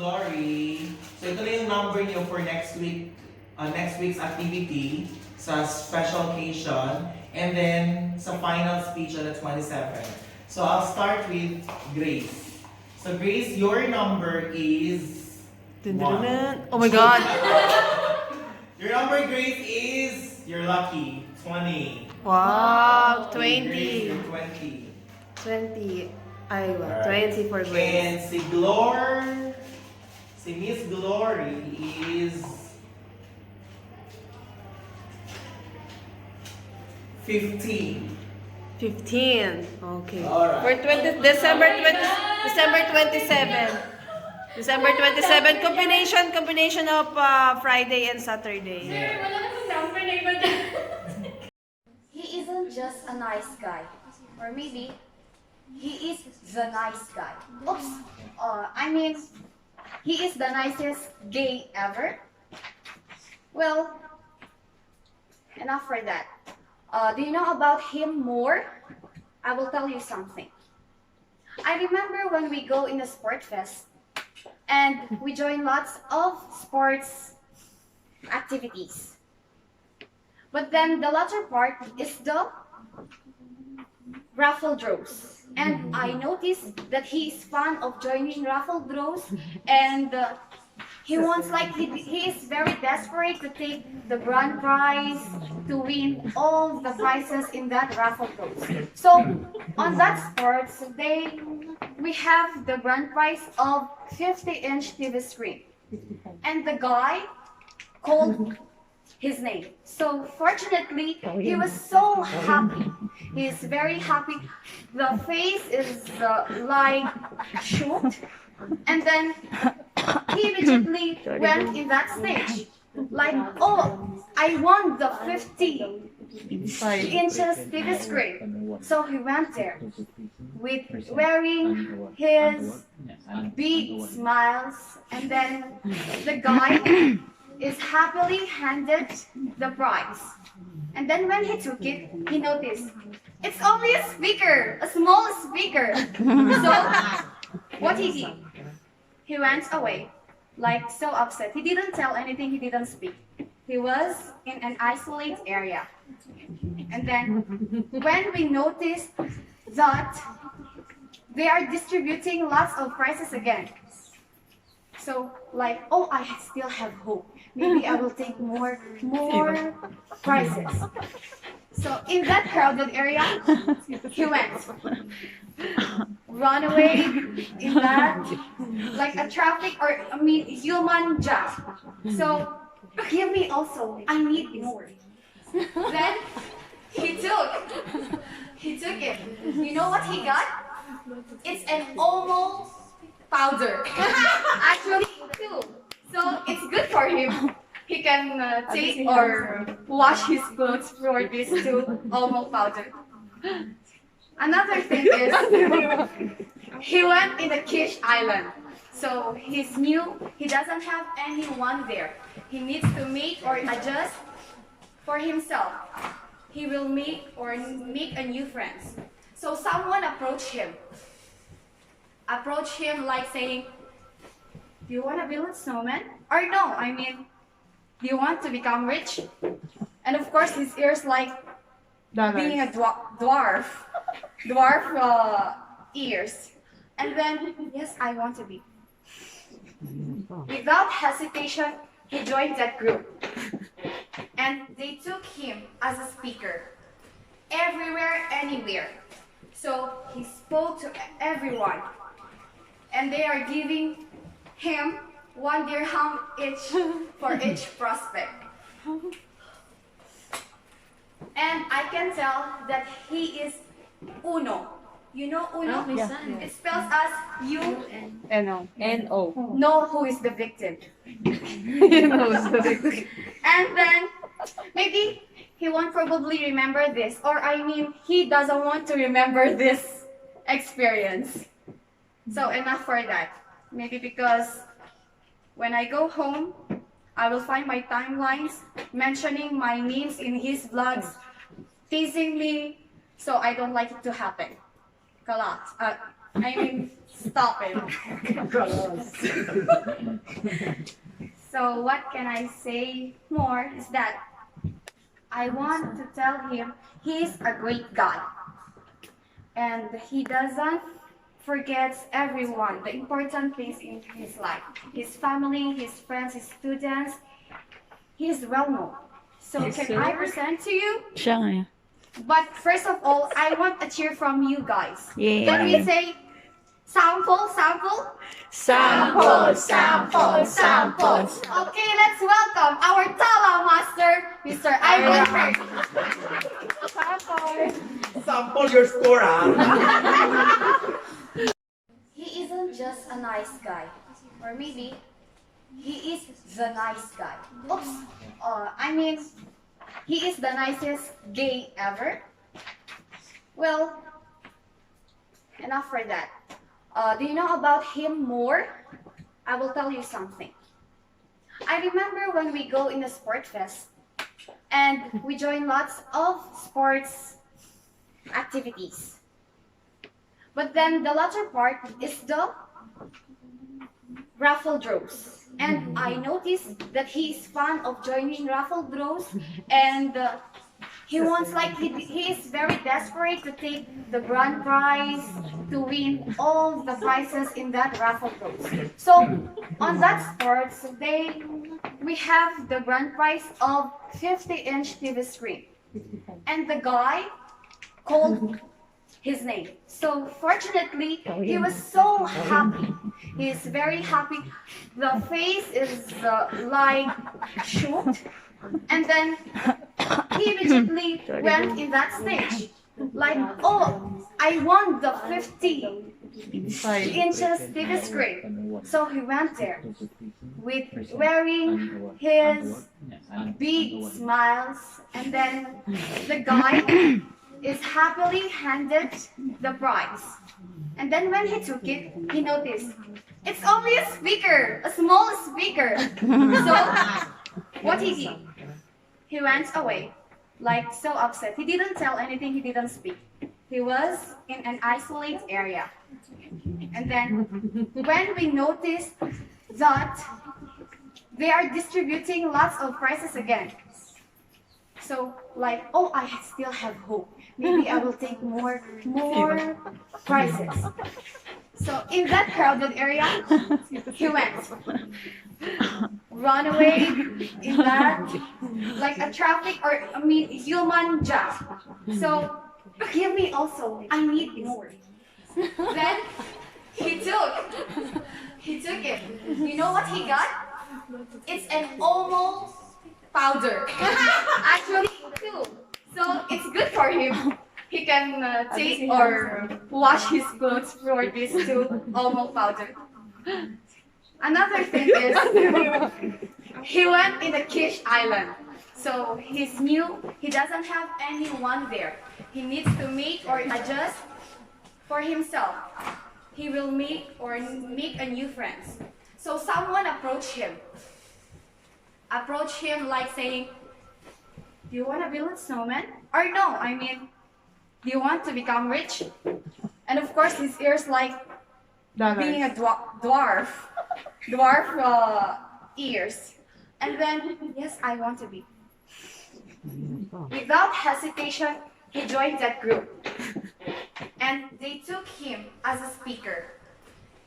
Glory. So ito na yung number niyo for next week's activity sa special occasion, and then sa final speech on the 27th. So I'll start with Grace. So Grace, your number is Dun, 1. dun, dun. Oh my God! Your number, Grace, is you're lucky. 20. Wow! Grace, 20. you're 20. 20. Ay, well, Alright. 20 for And Grace. si Miss Glory is 15. 15. Okay. Alright. For December 27. December 27. Combination of Friday and Saturday. He isn't just a nice guy. Or maybe, he is the nice guy. Oops. He is the nicest gay ever. Well, enough for that. Do you know about him more? I will tell you something. I remember when we go in a sport fest and we join lots of sports activities. But then the latter part is the raffle draws. And I noticed that he is fond of joining raffle draws, and he wants, he is very desperate to take the grand prize, to win all the prizes in that raffle draws. So on that sports day, we have the grand prize of 50-inch TV screen. And the guy called his name. So fortunately, he was so happy. He is very happy. The face is like shocked. And then he immediately went in that stage. Like, oh, I won the 50 inches TV screen. So he went there with wearing his big smiles, and then the guy is happily handed the prize. And then when he took it, he noticed it's only a speaker, a small speaker. So what he did, he went away, like so upset. He didn't tell anything, he didn't speak. He was in an isolated area. And then when we noticed that they are distributing lots of prizes again. So like, oh, I still have hope. Maybe I will take more prizes. So in that crowded area, he went. Run away in that, like a traffic human jam. So give me also, I need more. Then he took it. You know what he got? It's an Omo powder. Actually, two. So it's good for him. He can take or wash his clothes for this two Omo powder. Another thing is, he went in the Kish Island. So he's new, he doesn't have anyone there. He needs to make or adjust for himself. He will make a new friends. So someone approached him like saying, do you want to build a snowman? Or no, do you want to become rich? And of course his ears like being a dwarf ears. And then, yes, I want to be. Without hesitation, he joined that group. And they took him as a speaker. Everywhere, anywhere. So he spoke to everyone. And they are giving him 1 dirham each for each prospect. And I can tell that he is Uno. You know Uno? It spells as you N-O. know who is the victim. You know, so And then maybe he won't probably remember this, or he doesn't want to remember this experience. So enough for that. Maybe because when I go home, I will find my timelines mentioning my names in his vlogs, teasing me, so I don't like it to happen. Kalat. I mean, stop it. So what can I say more is that I want to tell him he's a great guy. And he doesn't forget everyone, the important things in his life. His family, his friends, his students. He's well known. So can I present to you? Siya nga. But first of all, I want a cheer from you guys. Yeah. Can we say sample, sample? Sample, sample, sample. Okay, let's welcome our Tala Master, Mr. Ivan Kirk. Sample. Sample your score, ah. He isn't just a nice guy. Or maybe, he is the nice guy. Oops. I mean, he is the nicest gay ever. Well, enough for that. Do you know about him more? I will tell you something. I remember when we go in a sport fest and we join lots of sports activities. But then the latter part is the raffle draws. And I noticed that he is fond of joining raffle draws and he wants he is very desperate to take the grand prize, to win all the prizes in that raffle draws. So on that sports day, we have the grand prize of 50-inch TV screen. And the guy called his name. So fortunately, he was so happy. He's very happy. The face is like shoot. And then he immediately went in that stage. Like, oh, I won the 50 inches TV screen. So he went there with wearing his big smiles. And then the guy is happily handed the prize. And then when he took it, he noticed it's only a speaker, a small speaker. So what he did, he went away, like so upset. He didn't tell anything, he didn't speak. He was in an isolated area. And then when we noticed that they are distributing lots of prizes again. So like, oh, I still have hope. Maybe I will take more prizes. So in that crowded area, he went. Run away in that, like a traffic or human jam. So give me also, I need more. Then he took it. You know what he got? It's an Omo powder. Actually, two. So it's good for him. He can take or wash his clothes for this two Omo powder. Another thing is, he went in the Kish Island. So he's new, he doesn't have anyone there. He needs to make or adjust for himself. He will make a new friends. So someone approached him. Like saying, do you want to build a snowman? Or no, do you want to become rich? And of course his ears like being a dwarf ears. And then, yes, I want to be. Without hesitation, he joined that group. And they took him as a speaker.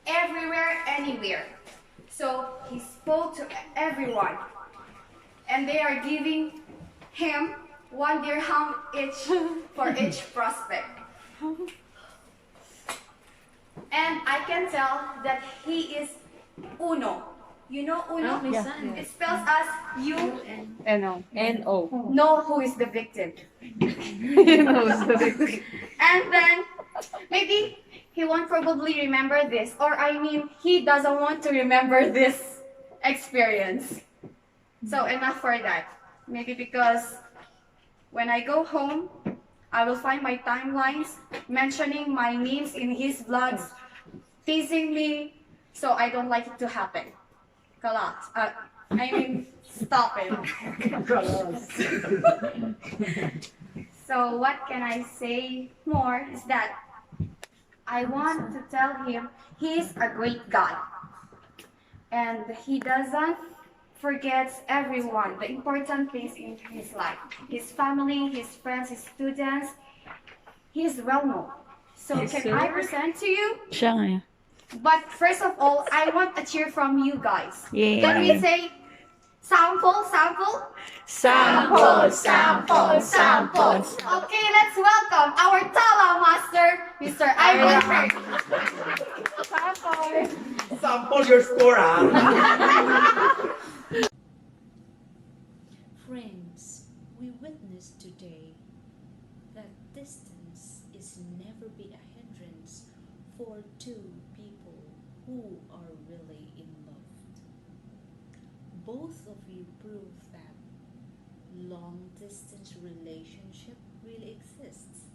Everywhere, anywhere. So he spoke to everyone. And they are giving him 1 dirham each for each prospect. And I can tell that he is Uno. You know Uno? It spells as you N-O. know who is the victim. And then maybe he won't probably remember this, or he doesn't want to remember this experience. So enough for that. Maybe because when I go home, I will find my timelines mentioning my names in his vlogs, teasing me, so I don't like it to happen. Stop it. So what can I say more is that I want to tell him he's a great guy. And he doesn't forgets everyone, the important things in his life. His family, his friends, his students. He's well known. So Yes, can sir. I present to you? Siya nga. But first of all, I want a cheer from you guys. Yeah. Can we say sample, sample? Sample, sample, sample. Okay, let's welcome our Tala Master, Mr. Ivan Kirk. Sample. Sample your score, ah. Friends, we witness today that distance is never be a hindrance for two people who are really in love. Both of you prove that long distance relationship really exists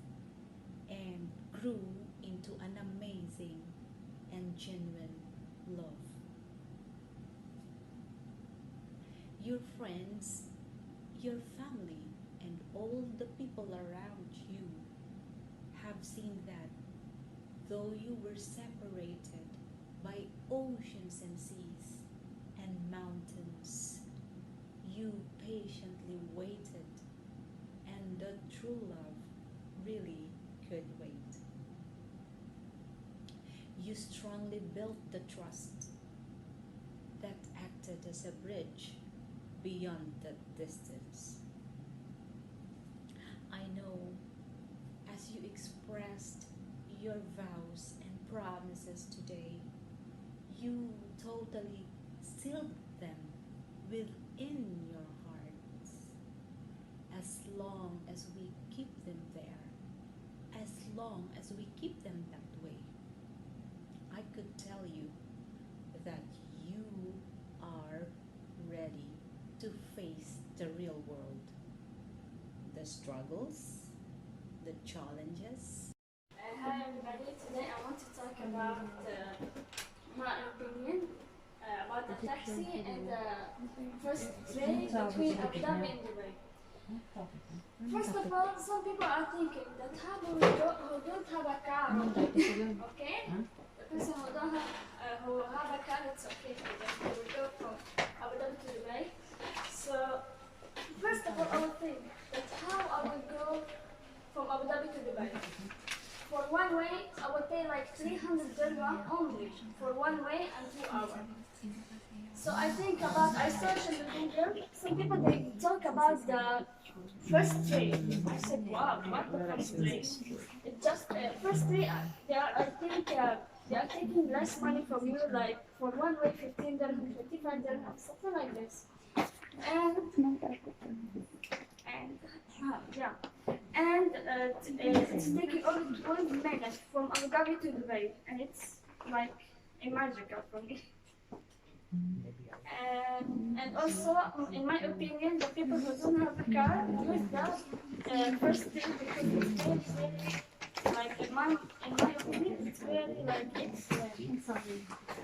and grew into an amazing and genuine love. Your friends, your family, and all the people around you have seen that though you were separated by oceans and seas and mountains, you patiently waited, and the true love really could wait. You strongly built the trust that acted as a bridge beyond that distance. I know as you expressed your vows and promises today, you totally sealed them within your hearts. As long as we keep them there, as long as we keep them that way, I could tell you that you are ready to face the real world, the struggles, the challenges. Hi everybody, today I want to talk about my opinion about the taxi and the first train between Abu Dhabi and Dubai. First of all, some people are thinking that how who don't have a car, okay? The person who have a car, it's okay for them. They will go from Abu Dhabi to Dubai. So, first of all, I would think that how I will go from Abu Dhabi to Dubai. For one way, I would pay like 300 dirham only for one way and 2 hours. So I searched in the Google, some people they talk about the first train. I said, wow, what the first train? It just, first train, I think they are taking less money from you, like for one way 15 dirham, 25 dirham, something like this. It's taking only 12 minutes from Abu Dhabi to Dubai, and it's like a magical for me. And also, in my opinion, the people who don't have a car use the first thing because it's really, like in my opinion, it's really like it's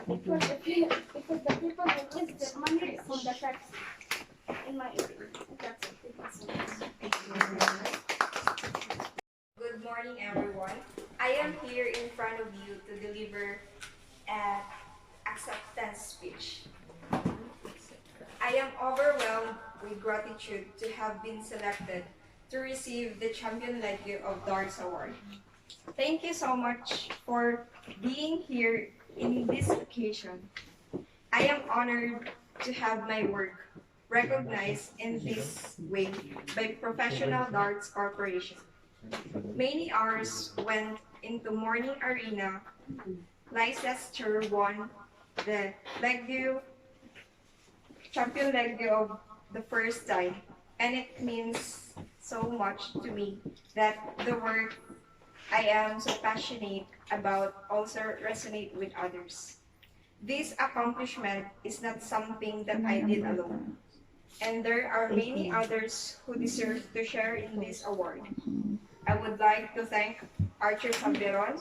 because the people who use the money from the taxi. In my opinion, that's it. Good morning, everyone. I am here in front of you to deliver an acceptance speech. I am overwhelmed with gratitude to have been selected to receive the Champion League of Darts Award. Thank you so much for being here in this occasion. I am honored to have my work recognized in this way by Professional Darts Corporation. Many hours went into morning arena. Leicester won the Champion League of the first time, and it means so much to me that the work I am so passionate about also resonate with others. This accomplishment is not something that I did alone, and there are many others who deserve to share in this award. I would like to thank Archer Samberon,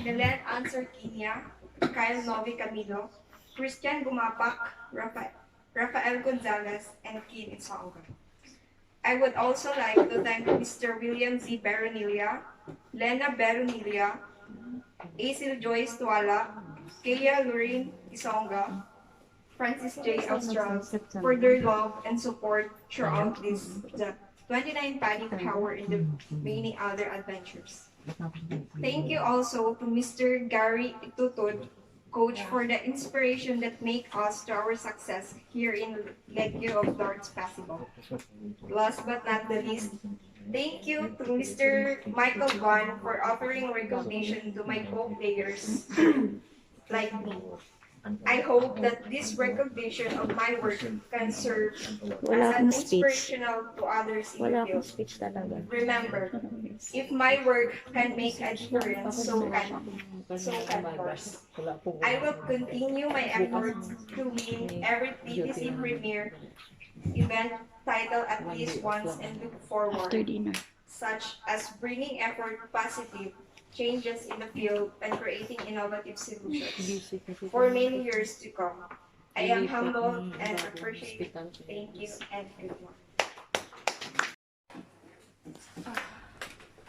Nelen Answer Kinya, Kyle Novi Camilo, Christian Gumapak, Rafael Gonzalez, and Kid Itsonga. I would also like to thank Mr. William Z. Beronilia, Lena Beronilia, Asil Joyce Tuala, Kaya Lurin Isonga, Francis J. Austral, for their love and support throughout the 29 Panic Hour and the many other adventures. Thank you also to Mr. Gary Itutod, coach, for the inspiration that make us to our success here in Legio of Darts possible. Last but not the least, thank you to Mr. Michael Gunn for offering recognition to my co-players like me. I hope that this recognition of my work can serve as an inspirational to others in the field. speech talaga. Remember, if my work can make a difference, so can yours. I will continue my efforts to win every PTC Premier event title at least once and look forward, such as bringing effort positive changes in the field and creating innovative solutions for many years to come. I am humbled and appreciate. Thank you and good luck.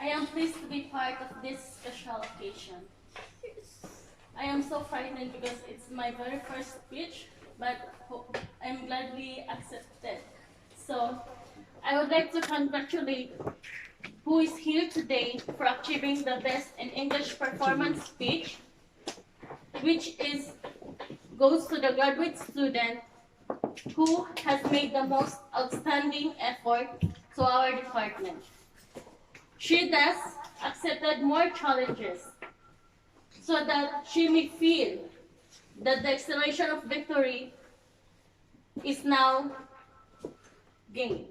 I am pleased to be part of this special occasion. I am so frightened because it's my very first speech, but I'm gladly accepted. So, I would like to congratulate who is here today for achieving the best in English performance speech, which goes to the graduate student who has made the most outstanding effort to our department. She thus accepted more challenges so that she may feel that the acceleration of victory is now gained.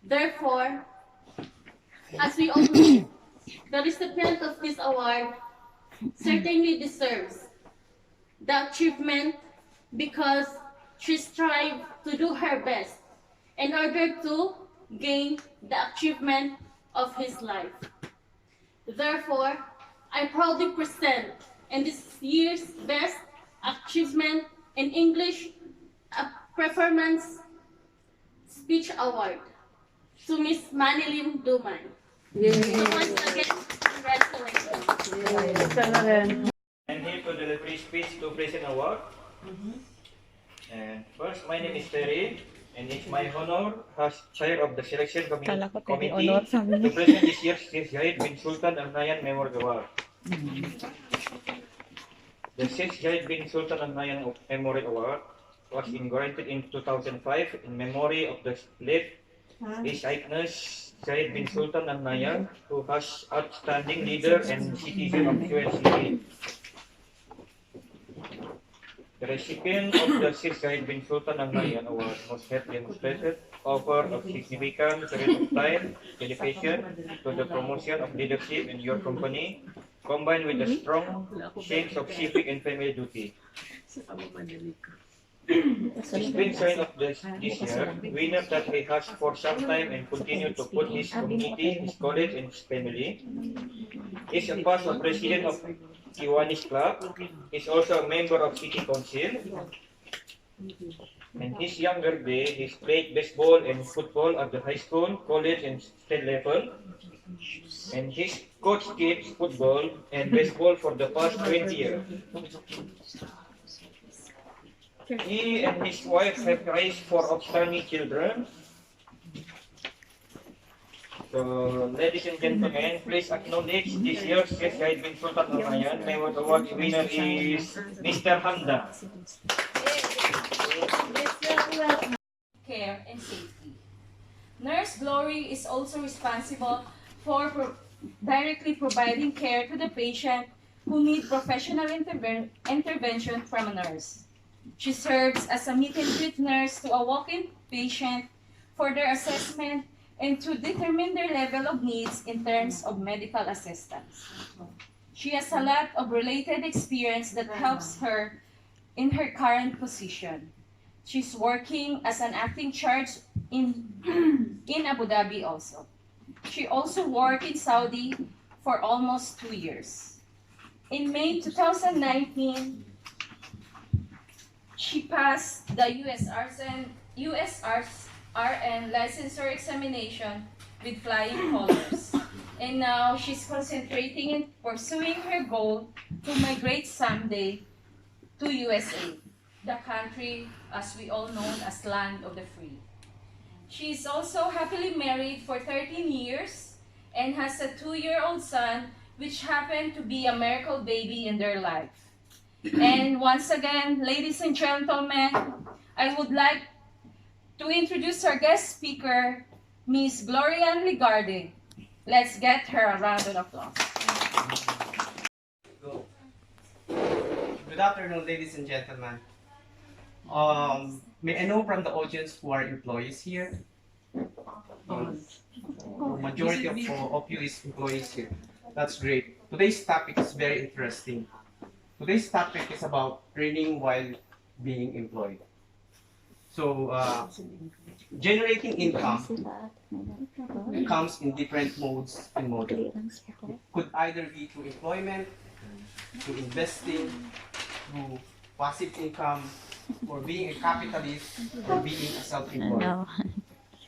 Therefore, as we all know, the recipient of this award certainly deserves the achievement because she strived to do her best in order to gain the achievement of his life. Therefore, I proudly present in this year's Best Achievement in English Performance Speech Award to Miss Manilyn Duman. So once again, congratulations. I'm here to deliver a speech to present award. And first, my name is Terry, and it's my honor as chair of the selection committee to present this year's Sheikh Zayed bin Sultan Al Nahyan Memorial Award. The Sheikh Zayed bin Sultan Al Nahyan Memorial Award was inaugurated in 2005 in memory of the late His Highness Zayed bin Sultan Al Nahyan, who was outstanding leader and citizen of UNCA. The recipient of the Sheikh Zayed bin Sultan Al Nahyan Award must have demonstrated offer of significant period of time, dedication to the promotion of leadership in your company, combined with a strong sense of civic and family duty. His been sign of this year, winner that he has for some time and continue to put his community, his college, and his family. Is a past president of Kiwanis Club. Is also a member of City Council. In his younger day, he played baseball and football at the high school, college, and state level. And his coach kids football and baseball for the past 20 years. He and his wife have raised 4 outstanding children. So, ladies and gentlemen, please acknowledge this year's Sheikh Zayed bin Sultan Al Nahyan Memorial Award winner is Mr. Hamda. Care and safety. Nurse Glory is also responsible for directly providing care to the patient who need professional intervention from a nurse. She serves as a meet and greet nurse to a walk-in patient for their assessment and to determine their level of needs in terms of medical assistance. She has a lot of related experience that helps her in her current position. She's working as an acting charge in Abu Dhabi also. She also worked in Saudi for almost 2 years. In May 2019, she passed the USRN licensure examination with flying colors. and now she's concentrating in pursuing her goal to migrate someday to USA, the country as we all know as land of the free. She is also happily married for 13 years and has a 2-year-old son, which happened to be a miracle baby in their life. And once again, ladies and gentlemen, I would like to introduce our guest speaker, Miss Gloria Ligarde. Let's get her a round of applause. Good afternoon, ladies and gentlemen. May I know from the audience who are employees here? Majority of you is employees here. That's great. Today's topic is very interesting. Today's topic is about earning while being employed. So, generating income comes in different modes and models. It could either be through employment, through investing, through passive income, or being a capitalist, or being a self-employed.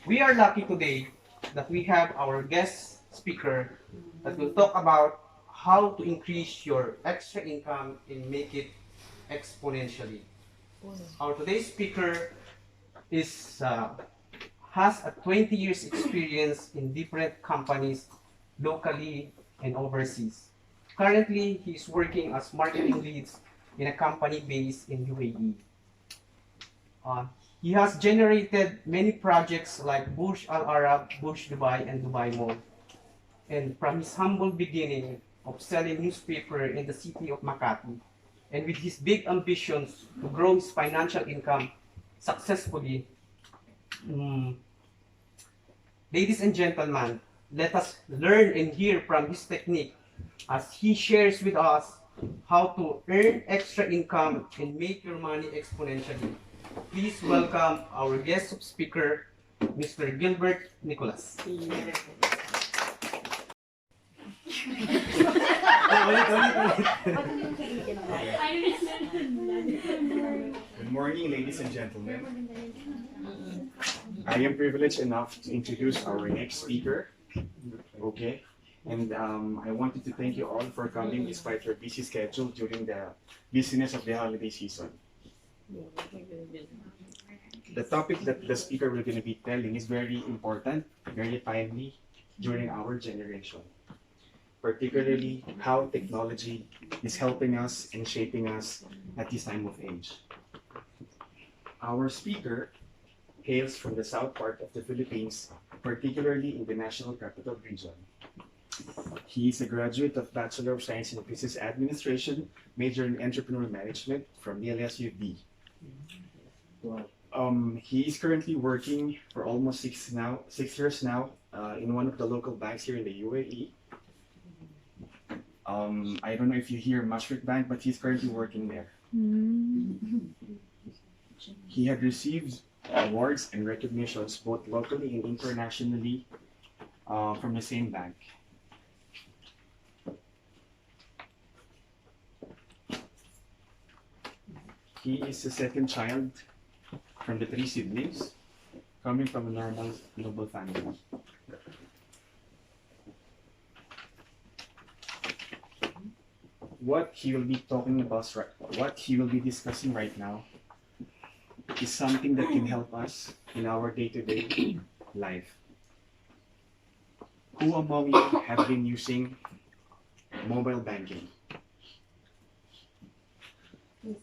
We are lucky today that we have our guest speaker that will talk about how to increase your extra income and make it exponentially. Our today's speaker has a 20 years experience in different companies locally and overseas. Currently, he is working as marketing leads in a company based in UAE. He has generated many projects like Burj Al Arab, Burj Dubai, and Dubai Mall. And from his humble beginning of selling newspaper in the city of Makati, and with his big ambitions to grow his financial income successfully, ladies and gentlemen, let us learn and hear from his technique as he shares with us how to earn extra income and make your money exponentially. Please welcome our guest speaker, Mr. Gilbert Nicholas. Good morning, ladies and gentlemen. I am privileged enough to introduce our next speaker. Okay, and I wanted to thank you all for coming despite your busy schedule during the busyness of the holiday season. The topic that the speaker will going to be telling is very important, very timely during our generation, particularly how technology is helping us and shaping us at this time of age. Our speaker hails from the south part of the Philippines, particularly in the National Capital Region. He is a graduate of Bachelor of Science in Business Administration, major in Entrepreneurial Management from DLSUD. He is currently working for almost 6 years now in one of the local banks here in the UAE. I don't know if you hear Mashreq Bank, but he's currently working there. He had received awards and recognitions both locally and internationally from the same bank. He is the second child from the 3 siblings, coming from a normal, noble family. What he will be talking about, what he will be discussing right now, is something that can help us in our day-to-day life. Who among you have been using mobile banking?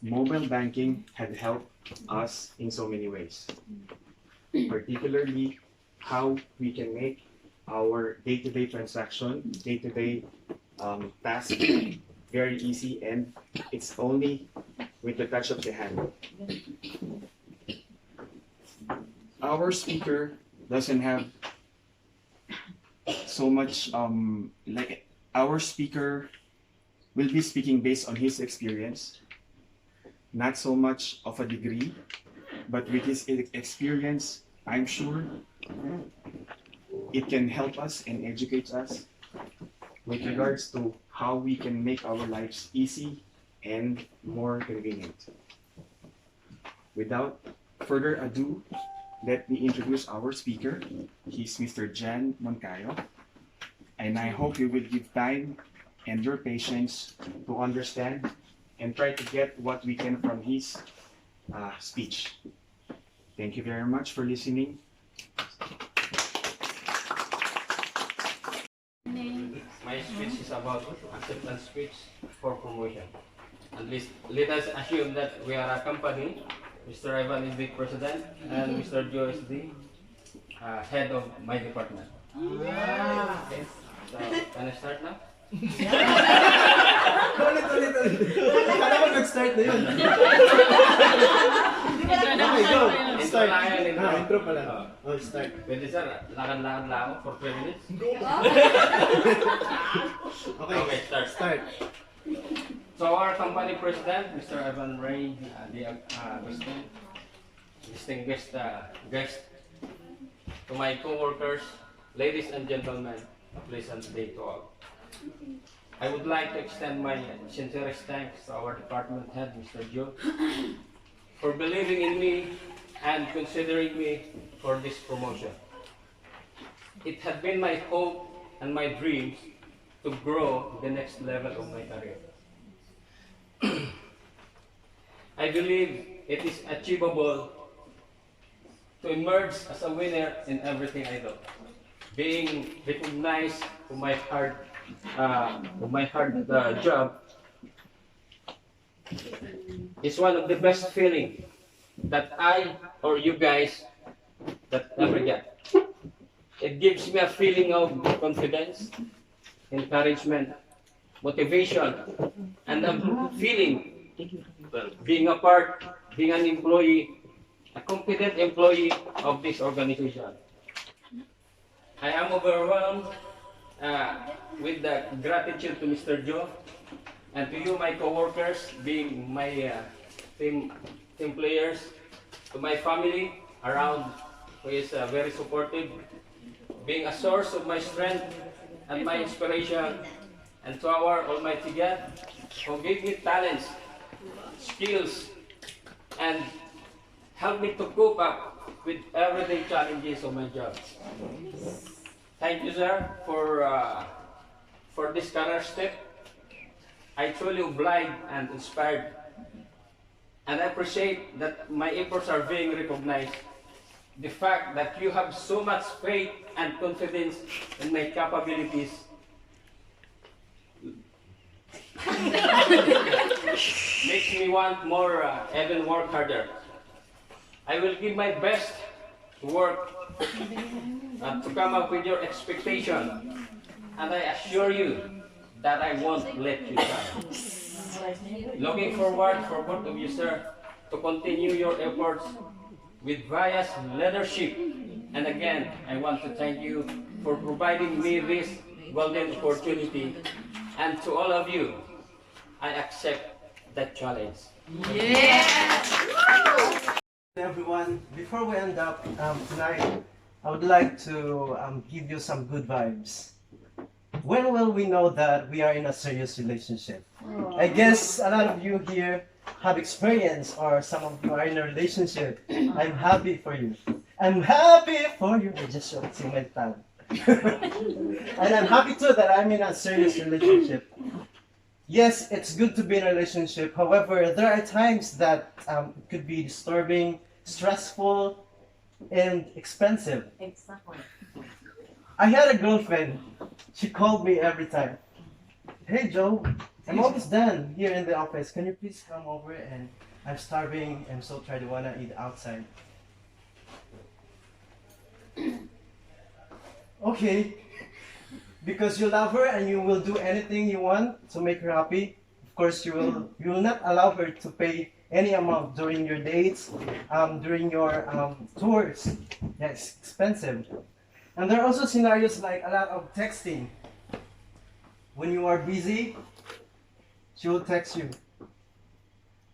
Mobile banking had helped us in so many ways, particularly how we can make our day-to-day transaction, day-to-day task very easy, and it's only with the touch of the hand. Our speaker doesn't have so much, our speaker will be speaking based on his experience, not so much of a degree, but with his experience, I'm sure it can help us and educate us with regards to how we can make our lives easy and more convenient. Without further ado, let me introduce our speaker. He's Mr. Jan Moncayo. I and I hope you will give time and your patience to understand and try to get what we can from his speech. Thank you very much for listening. My speech is about acceptance speech for promotion. At least let us assume that we are a company. Mr. Ivan is the president and Mr. Joe is the head of my department. So, can I start now? Ulit. Kala ko nag-start na yun. Okay, go. Intro Start. lang yan, intro. Intro pala. Oh, start. Pwede sir, lakad-lakad lang ako for 3 minutes. Okay, start. Start. So our company president, Mr. Ivan Ray, the president, distinguished guest, to my co-workers, ladies and gentlemen, a pleasant day to all. I would like to extend my sincerest thanks to our department head, Mr. Joe, for believing in me and considering me for this promotion. It had been my hope and my dreams to grow the next level of my career. I believe it is achievable to emerge as a winner in everything I do. Being recognized for my hard job is one of the best feeling that I or you guys that ever get. It gives me a feeling of confidence, encouragement, motivation, and a feeling being an employee, a competent employee of this organization. I am overwhelmed with the gratitude to Mr. Joe and to you, my co-workers, being my team players, to my family around who is very supportive, being a source of my strength and my inspiration, and to our Almighty God, who gave me talents, skills, and helped me to cope up with everyday challenges of my job. Thank you, sir, for this career step. I truly obliged and inspired, and I appreciate that my efforts are being recognized. The fact that you have so much faith and confidence in my capabilities makes me want more, even work harder. I will give my best to work to come up with your expectation, and I assure you that I won't let you down. Looking forward for both of you, sir, to continue your efforts with various leadership. And again, I want to thank you for providing me this golden opportunity. And to all of you, I accept that challenge. Everyone, before we end up tonight, I would like to give you some good vibes. When will we know that we are in a serious relationship? I guess a lot of you here have experience, or some of you are in a relationship. I'm happy for you. I'm happy for you. I just showed my tongue. And I'm happy too that I'm in a serious relationship. Yes, it's good to be in a relationship. However, there are times that it could be disturbing, stressful, and expensive. Exactly. I had a girlfriend. She called me every time. Hey Joe, I'm almost done here in the office. Can you please come over? And I'm starving. I'm so tired. I wanna eat outside. Okay. Because you love her and you will do anything you want to make her happy. Of course, you will not allow her to pay any amount during your dates, during your tours. Yeah, it's expensive. And there are also scenarios like a lot of texting. When you are busy, she will text you.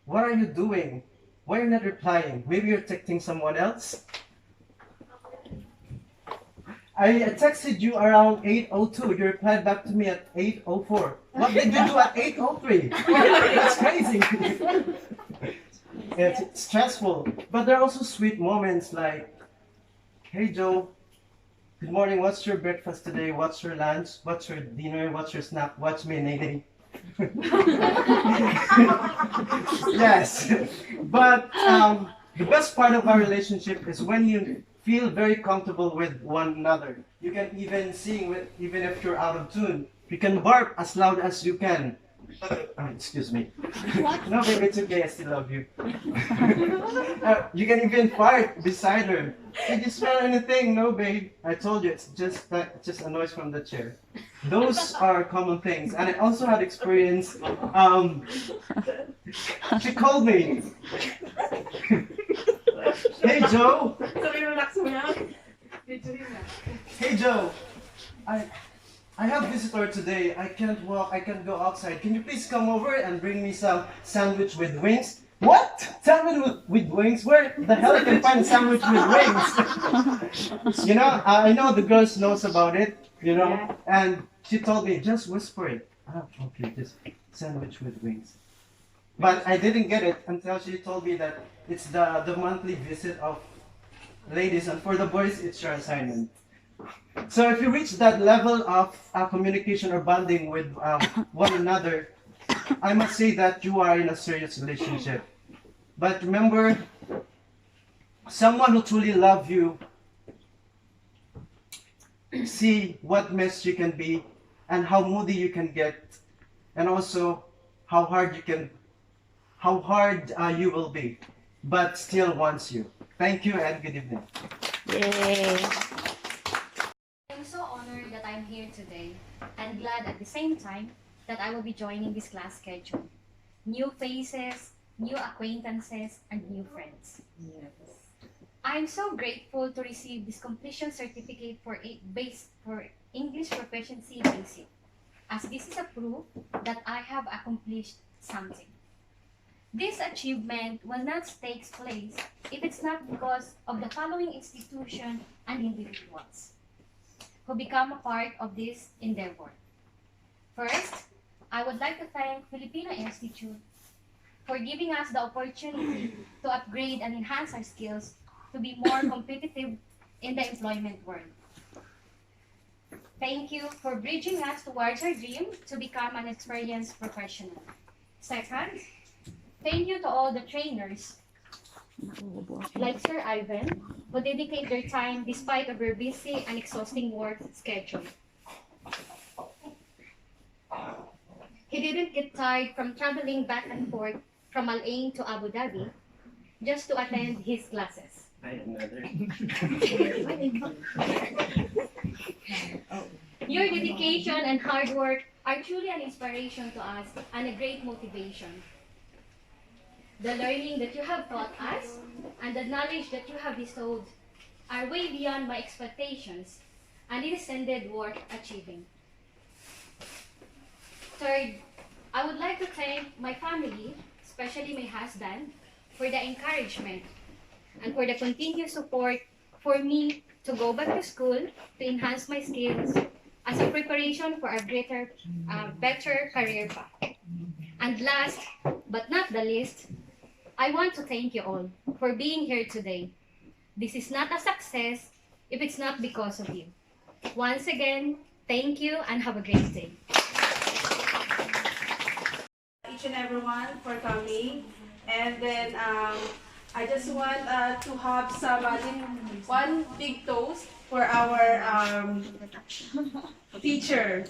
What are you doing? Why are you not replying? Maybe you're texting someone else? I texted you around 8:02. You replied back to me at 8:04. What did you do at 8:03? That's crazy. It's stressful. But there are also sweet moments like, hey Joe, Good morning, what's your breakfast today? What's your lunch? What's your dinner? What's your snack? What's my name? Yes, but the best part of our relationship is when you feel very comfortable with one another. You can even sing with, even if you're out of tune. You can bark as loud as you can. Excuse me. No, baby, it's okay. I still love you. You can even fart beside her. Did you smell anything? No, babe. I told you, it's just a noise from the chair. Those are common things. And I also had experience. She called me. Hey, Joe. Hey, Joe. I have visitor today. I can't walk. I can't go outside. Can you please come over and bring me some sandwich with wings? What? Sandwich with wings? Where the hell I can find a sandwich with wings? You know, I know the girls knows about it. You know, and she told me just whisper it. Ah, okay, just sandwich with wings. But I didn't get it until she told me that it's the monthly visit of ladies, and for the boys, it's your assignment. So if you reach that level of communication or bonding with one another, I must say that you are in a serious relationship. But remember, someone who truly loves you see what mess you can be and how moody you can get, and also how hard you will be, but still wants you. Thank you and good evening. Yay! I'm so honored that I'm here today and glad at the same time that I will be joining this class schedule. New faces, new acquaintances, and new friends. I'm so grateful to receive this completion certificate for English Proficiency Basic, as this is a proof that I have accomplished something. This achievement will not take place if it's not because of the following institution and individuals who become a part of this endeavor. First, I would like to thank Filipino Institute for giving us the opportunity to upgrade and enhance our skills to be more competitive in the employment world. Thank you for bridging us towards our dream to become an experienced professional. Second, thank you to all the trainers, like Sir Ivan, who dedicate their time despite of their busy and exhausting work schedule. He didn't get tired from traveling back and forth from Al Ain to Abu Dhabi just to attend his classes. Your dedication and hard work are truly an inspiration to us and a great motivation. The learning that you have taught us and the knowledge that you have bestowed are way beyond my expectations, and it is indeed worth achieving. Third, I would like to thank my family, especially my husband, for the encouragement and for the continued support for me to go back to school to enhance my skills as a preparation for a better career path. And last but not the least, I want to thank you all for being here today. This is not a success if it's not because of you. Once again, thank you and have a great day. Each and everyone for coming, and then I just want to have some one big toast for our teacher,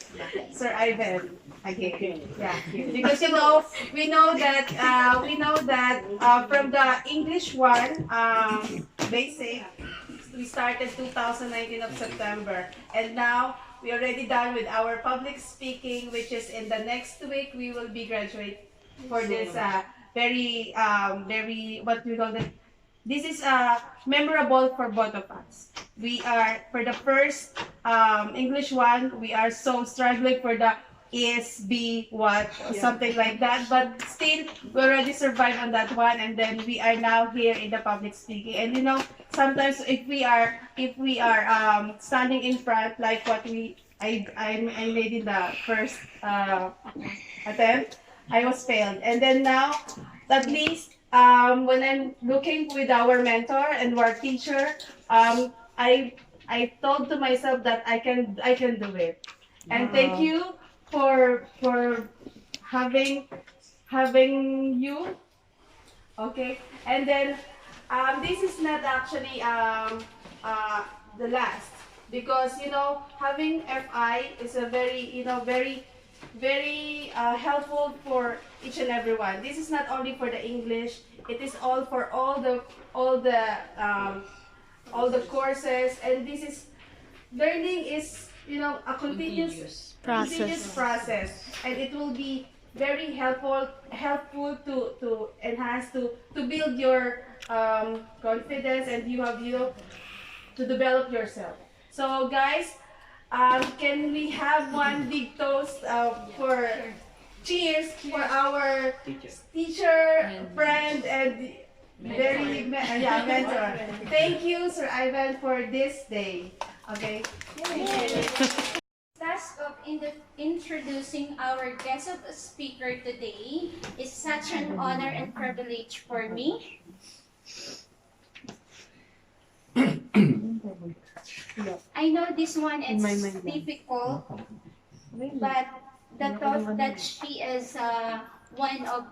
Sir Ivan. Again, yeah, because we know that from the English one basic, we started 2019 of September, and now we already done with our public speaking, which is in the next week we will be graduate for this very what we call it. This is memorable for both of us. We are for the first English one. We are so struggling for the is, be, what, something like that. But still, we already survived on that one, and then we are now here in the public speaking. And sometimes if we are standing in front, like what I made in the first attempt, I was failed. And then now, at least when I'm looking with our mentor and our teacher, I I told to myself that I can do it. And thank you for having you. Okay, and then this is not actually the last, because having FI is a very very helpful for each and everyone. This is not only for the English; it is all for all the courses, and this is learning is a continuous process, and it will be very helpful to enhance to build your confidence, and to develop yourself. So guys, can we have one big toast for cheers for our teacher, friend, and very mentor. Thank you, Sir Ivan, for this day. Okay. Task of introducing our guest of speaker today is such an honor and privilege for me. I know this one is difficult, but the thought that she is one of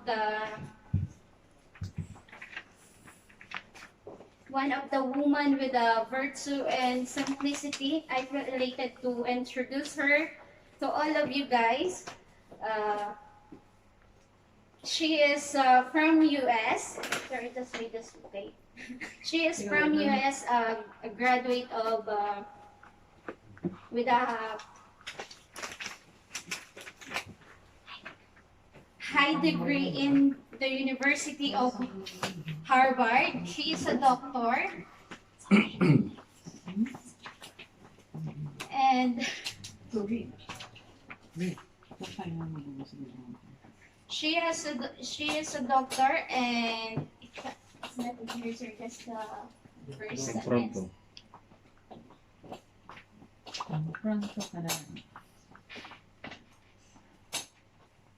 the women with a virtue and simplicity, I feel elated to introduce her to all of you guys. She is from US. Sorry, just read this, okay. She is from US, a graduate of with a high degree in the University of Harvard. She is a doctor. And she is a doctor, and it's not a year, sir, just the first sentence.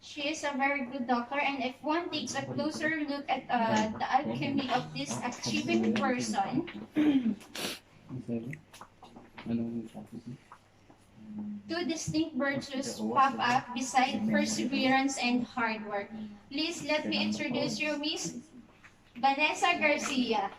She is a very good doctor, and if one takes a closer look at the alchemy of this achieving person, two distinct virtues pop up beside perseverance and hard work. Please let me introduce you, Miss Vanessa Garcia.